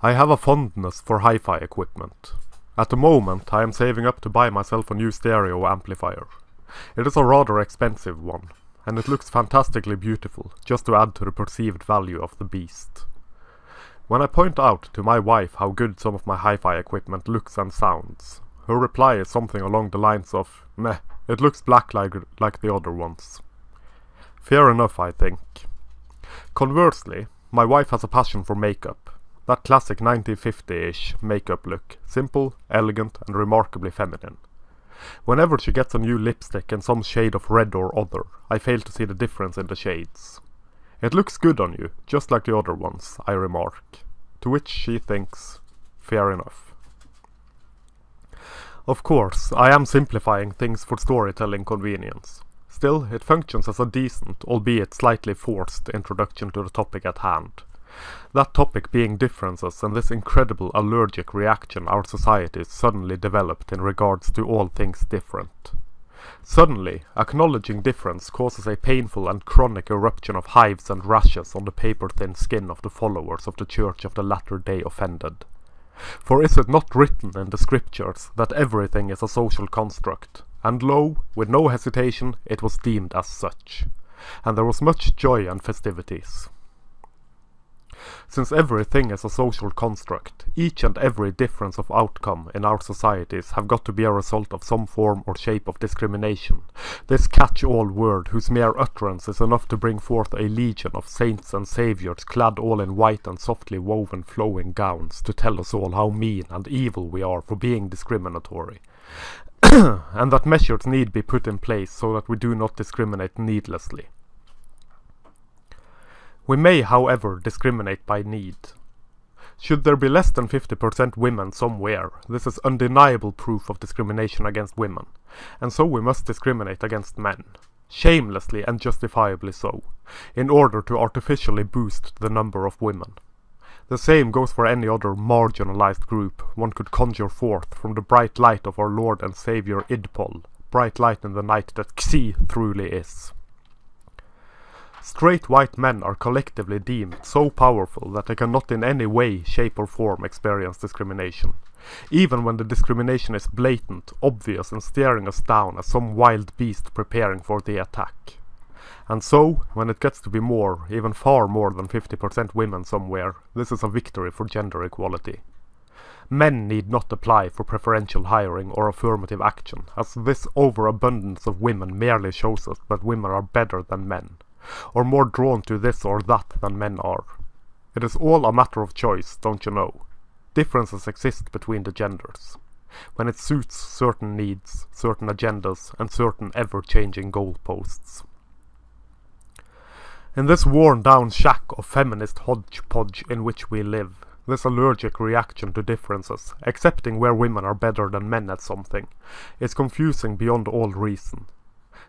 I have a fondness for hi-fi equipment. At the moment I am saving up to buy myself a new stereo amplifier. It is a rather expensive one, and it looks fantastically beautiful, just to add to the perceived value of the beast. When I point out to my wife how good some of my hi-fi equipment looks and sounds, her reply is something along the lines of, "Meh, it looks black like the other ones." Fair enough, I think. Conversely, my wife has a passion for makeup. That classic 1950-ish makeup look, simple, elegant and remarkably feminine. Whenever she gets a new lipstick in some shade of red or other, I fail to see the difference in the shades. "It looks good on you, just like the other ones," I remark, to which she thinks, fair enough. Of course, I am simplifying things for storytelling convenience. Still, it functions as a decent, albeit slightly forced, introduction to the topic at hand. That topic being differences and this incredible allergic reaction our society suddenly developed in regards to all things different. Suddenly, acknowledging difference causes a painful and chronic eruption of hives and rashes on the paper-thin skin of the followers of the Church of the Latter-day Offended. For is it not written in the scriptures that everything is a social construct? And lo, with no hesitation, it was deemed as such. And there was much joy and festivities. Since everything is a social construct, each and every difference of outcome in our societies have got to be a result of some form or shape of discrimination, this catch-all word whose mere utterance is enough to bring forth a legion of saints and saviours clad all in white and softly woven flowing gowns to tell us all how mean and evil we are for being discriminatory, and that measures need be put in place so that we do not discriminate needlessly. We may, however, discriminate by need. Should there be less than 50% women somewhere, this is undeniable proof of discrimination against women, and so we must discriminate against men, shamelessly and justifiably so, in order to artificially boost the number of women. The same goes for any other marginalized group one could conjure forth from the bright light of our Lord and Saviour Idpol, bright light in the night that Xi truly is. Straight white men are collectively deemed so powerful that they cannot in any way, shape or form experience discrimination, even when the discrimination is blatant, obvious and staring us down as some wild beast preparing for the attack. And so, when it gets to be more, even far more than 50% women somewhere, this is a victory for gender equality. Men need not apply for preferential hiring or affirmative action, as this overabundance of women merely shows us that women are better than men, or more drawn to this or that than men are. It is all a matter of choice, don't you know? Differences exist between the genders, when it suits certain needs, certain agendas, and certain ever-changing goalposts. In this worn-down shack of feminist hodgepodge in which we live, this allergic reaction to differences, accepting where women are better than men at something, is confusing beyond all reason.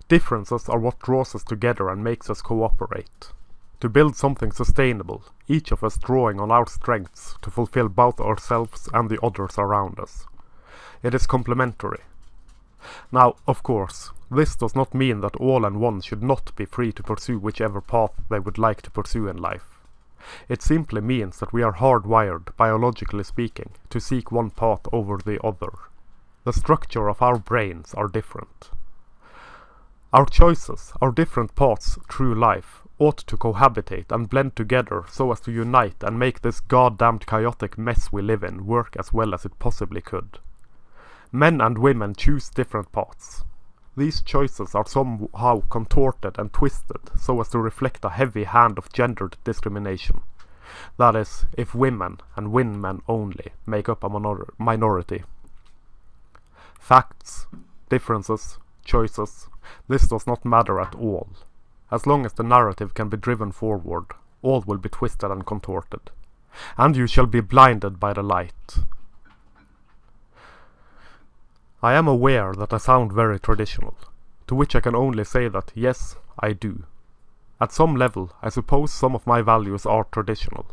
Differences are what draws us together and makes us cooperate. To build something sustainable, each of us drawing on our strengths to fulfill both ourselves and the others around us. It is complementary. Now, of course, this does not mean that all and one should not be free to pursue whichever path they would like to pursue in life. It simply means that we are hardwired, biologically speaking, to seek one path over the other. The structure of our brains are different. Our choices, our different paths through life, ought to cohabitate and blend together so as to unite and make this goddamned chaotic mess we live in work as well as it possibly could. Men and women choose different paths. These choices are somehow contorted and twisted so as to reflect a heavy hand of gendered discrimination. That is, if women, and women only, make up a minority. Facts, differences, choices, this does not matter at all. As long as the narrative can be driven forward, all will be twisted and contorted. And you shall be blinded by the light. I am aware that I sound very traditional, to which I can only say that yes, I do. At some level, I suppose some of my values are traditional.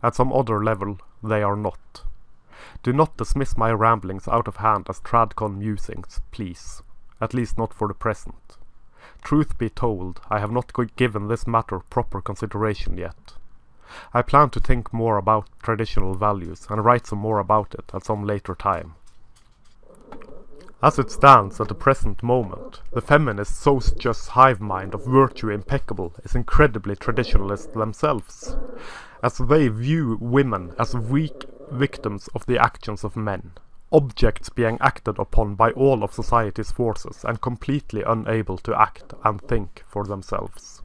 At some other level, they are not. Do not dismiss my ramblings out of hand as tradcon musings, please. At least not for the present. Truth be told, I have not given this matter proper consideration yet. I plan to think more about traditional values and write some more about it at some later time. As it stands at the present moment, the feminist socius hive mind of virtue impeccable is incredibly traditionalist themselves, as they view women as weak victims of the actions of men, objects being acted upon by all of society's forces and completely unable to act and think for themselves.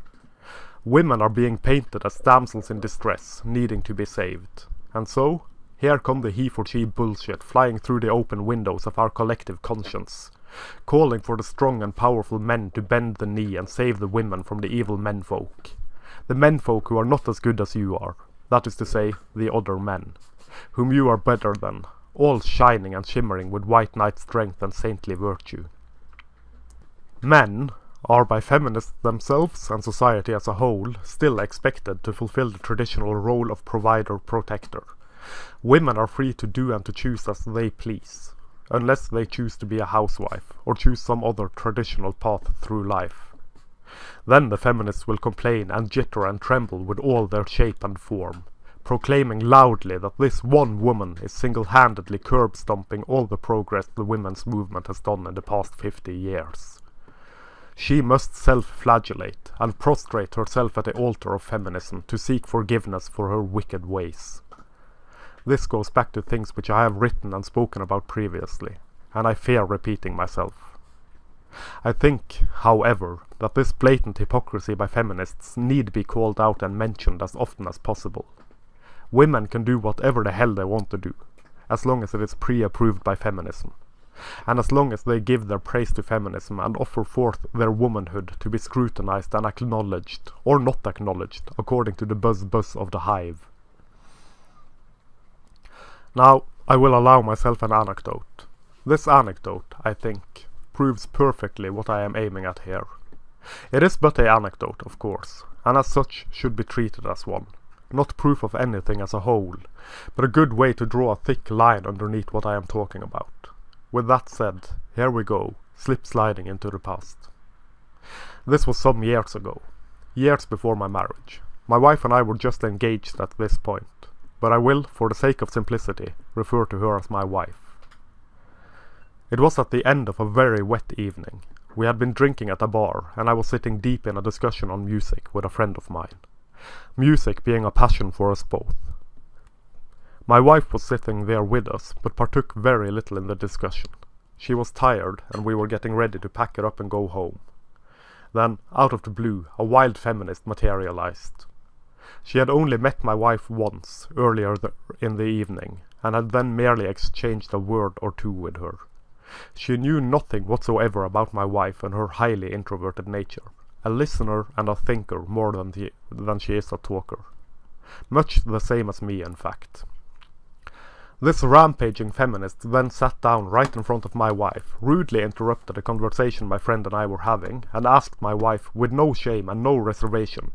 Women are being painted as damsels in distress, needing to be saved, and so here come the he for she bullshit flying through the open windows of our collective conscience, calling for the strong and powerful men to bend the knee and save the women from the evil menfolk. The menfolk who are not as good as you are, that is to say, the other men, whom you are better than, all shining and shimmering with white knight strength and saintly virtue. Men are by feminists themselves and society as a whole still expected to fulfill the traditional role of provider-protector. Women are free to do and to choose as they please, unless they choose to be a housewife or choose some other traditional path through life. Then the feminists will complain and jitter and tremble with all their shape and form, proclaiming loudly that this one woman is single-handedly curb-stomping all the progress the women's movement has done in the past 50 years. She must self-flagellate and prostrate herself at the altar of feminism to seek forgiveness for her wicked ways. This goes back to things which I have written and spoken about previously, and I fear repeating myself. I think, however, that this blatant hypocrisy by feminists need be called out and mentioned as often as possible. Women can do whatever the hell they want to do, as long as it is pre-approved by feminism, and as long as they give their praise to feminism and offer forth their womanhood to be scrutinized and acknowledged, or not acknowledged, according to the buzz of the hive. Now, I will allow myself an anecdote. This anecdote, I think, proves perfectly what I am aiming at here. It is but an anecdote, of course, and as such should be treated as one. Not proof of anything as a whole, but a good way to draw a thick line underneath what I am talking about. With that said, here we go, slip-sliding into the past. This was some years ago, years before my marriage. My wife and I were just engaged at this point, but I will, for the sake of simplicity, refer to her as my wife. It was at the end of a very wet evening. We had been drinking at a bar, and I was sitting deep in a discussion on music with a friend of mine. Music being a passion for us both. My wife was sitting there with us, but partook very little in the discussion. She was tired, and we were getting ready to pack it up and go home. Then, out of the blue, a wild feminist materialized. She had only met my wife once, earlier in the evening, and had then merely exchanged a word or two with her. She knew nothing whatsoever about my wife and her highly introverted nature, a listener and a thinker more than she is a talker. Much the same as me, in fact. This rampaging feminist then sat down right in front of my wife, rudely interrupted the conversation my friend and I were having, and asked my wife, with no shame and no reservation,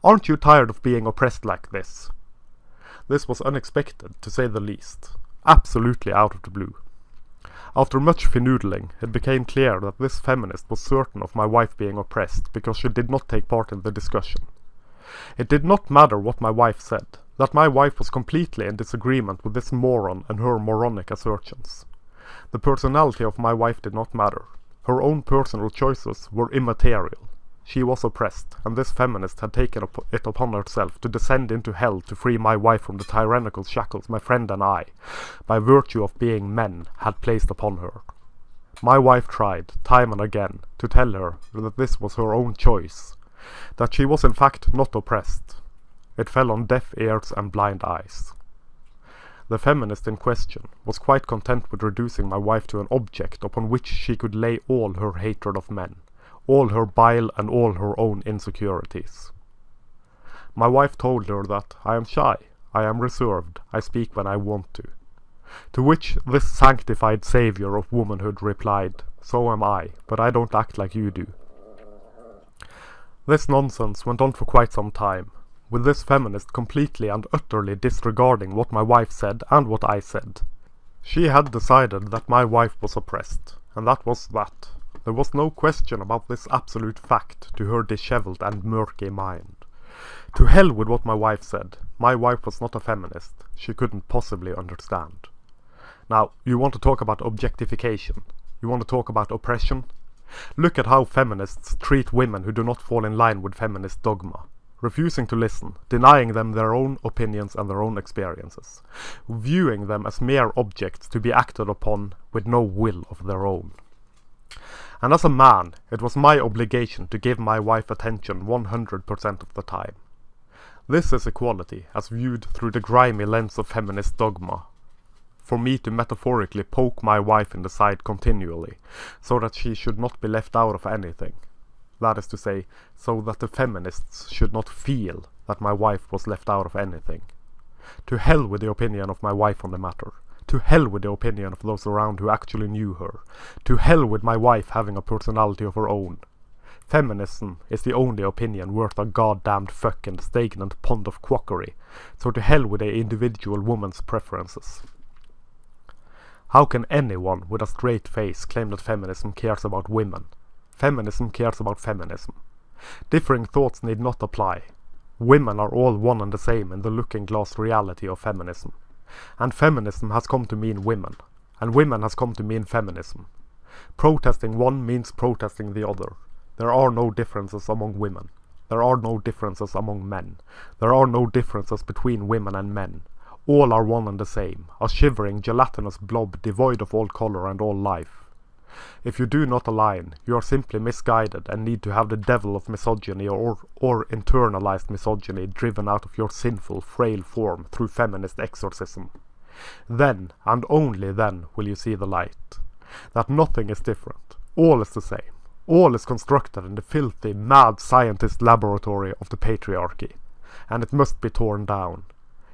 "Aren't you tired of being oppressed like this?" This was unexpected, to say the least. Absolutely out of the blue. After much finoodling, it became clear that this feminist was certain of my wife being oppressed because she did not take part in the discussion. It did not matter what my wife said, that my wife was completely in disagreement with this moron and her moronic assertions. The personality of my wife did not matter. Her own personal choices were immaterial. She was oppressed, and this feminist had taken it upon herself to descend into hell to free my wife from the tyrannical shackles my friend and I, by virtue of being men, had placed upon her. My wife tried, time and again, to tell her that this was her own choice, that she was in fact not oppressed. It fell on deaf ears and blind eyes. The feminist in question was quite content with reducing my wife to an object upon which she could lay all her hatred of men, all her bile and all her own insecurities. My wife told her that I am shy, I am reserved, I speak when I want to. To which this sanctified saviour of womanhood replied, "So am I, but I don't act like you do." This nonsense went on for quite some time, with this feminist completely and utterly disregarding what my wife said and what I said. She had decided that my wife was oppressed, and that was that. There was no question about this absolute fact to her dishevelled and murky mind. To hell with what my wife said. My wife was not a feminist. She couldn't possibly understand. Now, you want to talk about objectification? You want to talk about oppression? Look at how feminists treat women who do not fall in line with feminist dogma. Refusing to listen, denying them their own opinions and their own experiences, viewing them as mere objects to be acted upon with no will of their own. And as a man, it was my obligation to give my wife attention 100% of the time. This is equality, as viewed through the grimy lens of feminist dogma. For me to metaphorically poke my wife in the side continually, so that she should not be left out of anything. That is to say, so that the feminists should not feel that my wife was left out of anything. To hell with the opinion of my wife on the matter. To hell with the opinion of those around who actually knew her. To hell with my wife having a personality of her own. Feminism is the only opinion worth a goddamned fuck in the stagnant pond of quackery, so to hell with the individual woman's preferences. How can anyone with a straight face claim that feminism cares about women? Feminism cares about feminism. Differing thoughts need not apply. Women are all one and the same in the looking-glass reality of feminism. And feminism has come to mean women. And women has come to mean feminism. Protesting one means protesting the other. There are no differences among women. There are no differences among men. There are no differences between women and men. All are one and the same, a shivering gelatinous blob devoid of all color and all life. If you do not align, you are simply misguided and need to have the devil of misogyny or internalized misogyny driven out of your sinful, frail form through feminist exorcism. Then, and only then, will you see the light. That nothing is different. All is the same. All is constructed in the filthy, mad scientist laboratory of the patriarchy. And it must be torn down.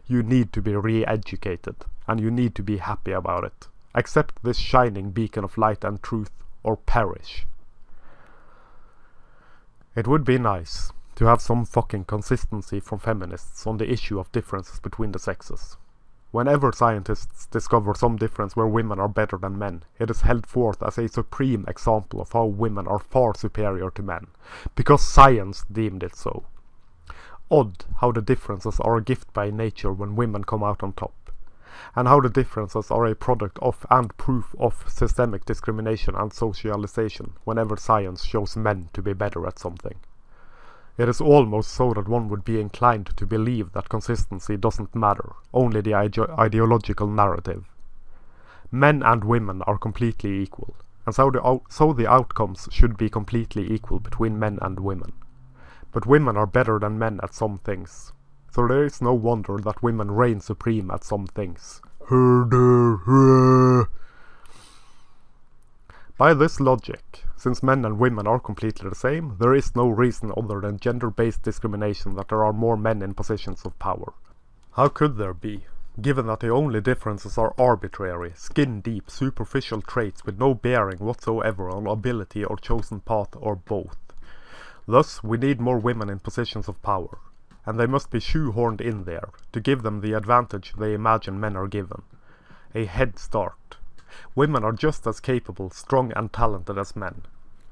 You need to be re-educated, and you need to be happy about it. Accept this shining beacon of light and truth, or perish. It would be nice to have some fucking consistency from feminists on the issue of differences between the sexes. Whenever scientists discover some difference where women are better than men, it is held forth as a supreme example of how women are far superior to men, because science deemed it so. Odd how the differences are a gift by nature when women come out on top. And how the differences are a product of and proof of systemic discrimination and socialization whenever science shows men to be better at something. It is almost so that one would be inclined to believe that consistency doesn't matter, only the ideological narrative. Men and women are completely equal, and so the outcomes should be completely equal between men and women. But women are better than men at some things. So there is no wonder that women reign supreme at some things. By this logic, since men and women are completely the same, there is no reason other than gender-based discrimination that there are more men in positions of power. How could there be, given that the only differences are arbitrary, skin-deep, superficial traits with no bearing whatsoever on ability or chosen path or both? Thus, we need more women in positions of power. And they must be shoehorned in there, to give them the advantage they imagine men are given. A head start. Women are just as capable, strong and talented as men.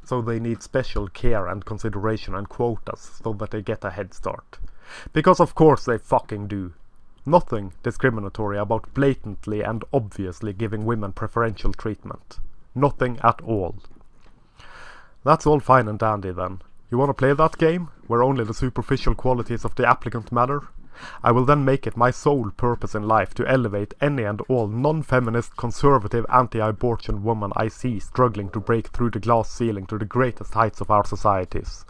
So they need special care and consideration and quotas so that they get a head start. Because of course they fucking do. Nothing discriminatory about blatantly and obviously giving women preferential treatment. Nothing at all. That's all fine and dandy then. You want to play that game, where only the superficial qualities of the applicant matter? I will then make it my sole purpose in life to elevate any and all non-feminist, conservative, anti-abortion woman I see struggling to break through the glass ceiling to the greatest heights of our societies.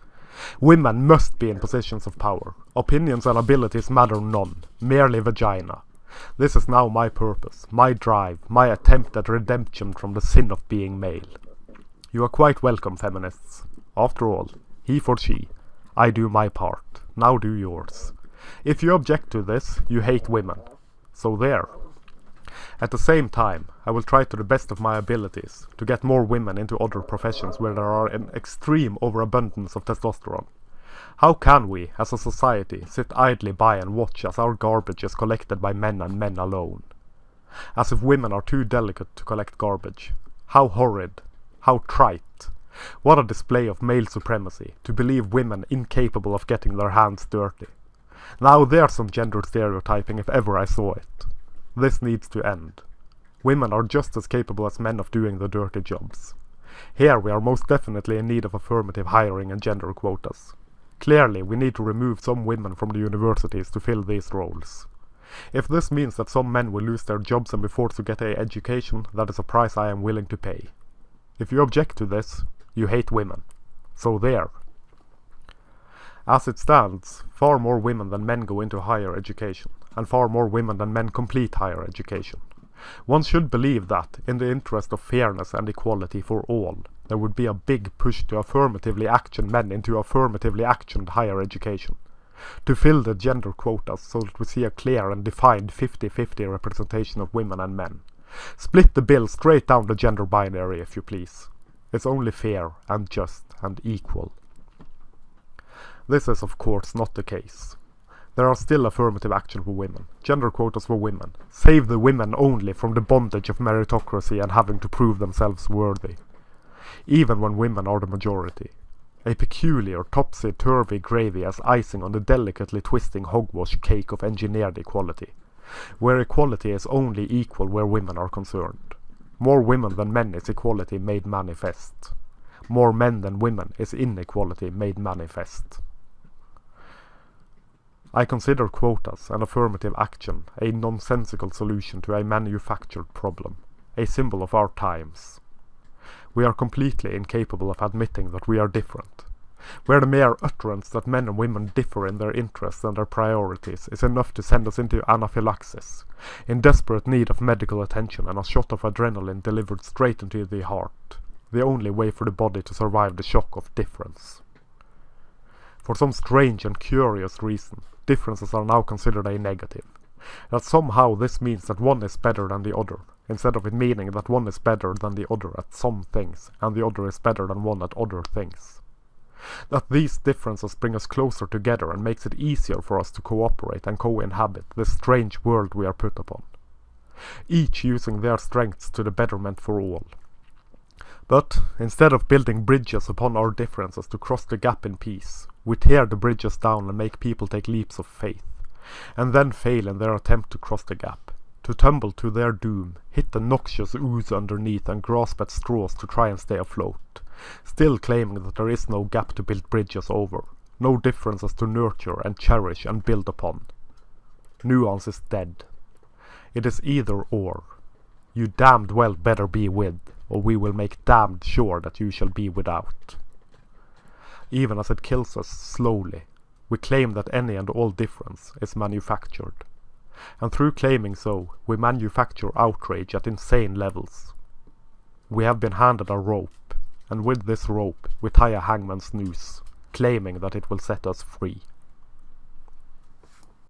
Women must be in positions of power. Opinions and abilities matter none, merely vagina. This is now my purpose, my drive, my attempt at redemption from the sin of being male. You are quite welcome, feminists. After all, he for she. I do my part. Now do yours. If you object to this, you hate women. So there. At the same time, I will try to the best of my abilities to get more women into other professions where there are an extreme overabundance of testosterone. How can we, as a society, sit idly by and watch as our garbage is collected by men and men alone? As if women are too delicate to collect garbage. How horrid. How trite. What a display of male supremacy, to believe women incapable of getting their hands dirty. Now there's some gender stereotyping if ever I saw it. This needs to end. Women are just as capable as men of doing the dirty jobs. Here we are most definitely in need of affirmative hiring and gender quotas. Clearly we need to remove some women from the universities to fill these roles. If this means that some men will lose their jobs and be forced to get an education, that is a price I am willing to pay. If you object to this, you hate women. So there. As it stands, far more women than men go into higher education, and far more women than men complete higher education. One should believe that, in the interest of fairness and equality for all, there would be a big push to affirmatively action men into affirmatively actioned higher education. To fill the gender quotas so that we see a clear and defined 50-50 representation of women and men. Split the bill straight down the gender binary if you please. It's only fair and just and equal. This is of course not the case. There are still affirmative action for women, gender quotas for women. Save the women only from the bondage of meritocracy and having to prove themselves worthy. Even when women are the majority. A peculiar topsy-turvy gravy as icing on the delicately twisting hogwash cake of engineered equality. Where equality is only equal where women are concerned. More women than men is equality made manifest. More men than women is inequality made manifest. I consider quotas and affirmative action a nonsensical solution to a manufactured problem, a symbol of our times. We are completely incapable of admitting that we are different, where the mere utterance that men and women differ in their interests and their priorities is enough to send us into anaphylaxis, in desperate need of medical attention and a shot of adrenaline delivered straight into the heart, the only way for the body to survive the shock of difference. For some strange and curious reason, differences are now considered a negative. That somehow this means that one is better than the other, instead of it meaning that one is better than the other at some things, and the other is better than one at other things. That these differences bring us closer together and makes it easier for us to cooperate and co-inhabit this strange world we are put upon. Each using their strengths to the betterment for all. But, instead of building bridges upon our differences to cross the gap in peace, we tear the bridges down and make people take leaps of faith, and then fail in their attempt to cross the gap, to tumble to their doom, hit the noxious ooze underneath and grasp at straws to try and stay afloat, still claiming that there is no gap to build bridges over, no differences to nurture and cherish and build upon. Nuance is dead. It is either or. You damned well better be with, or we will make damned sure that you shall be without. Even as it kills us slowly, we claim that any and all difference is manufactured. And through claiming so, we manufacture outrage at insane levels. We have been handed a rope, and with this rope we tie a hangman's noose, claiming that it will set us free.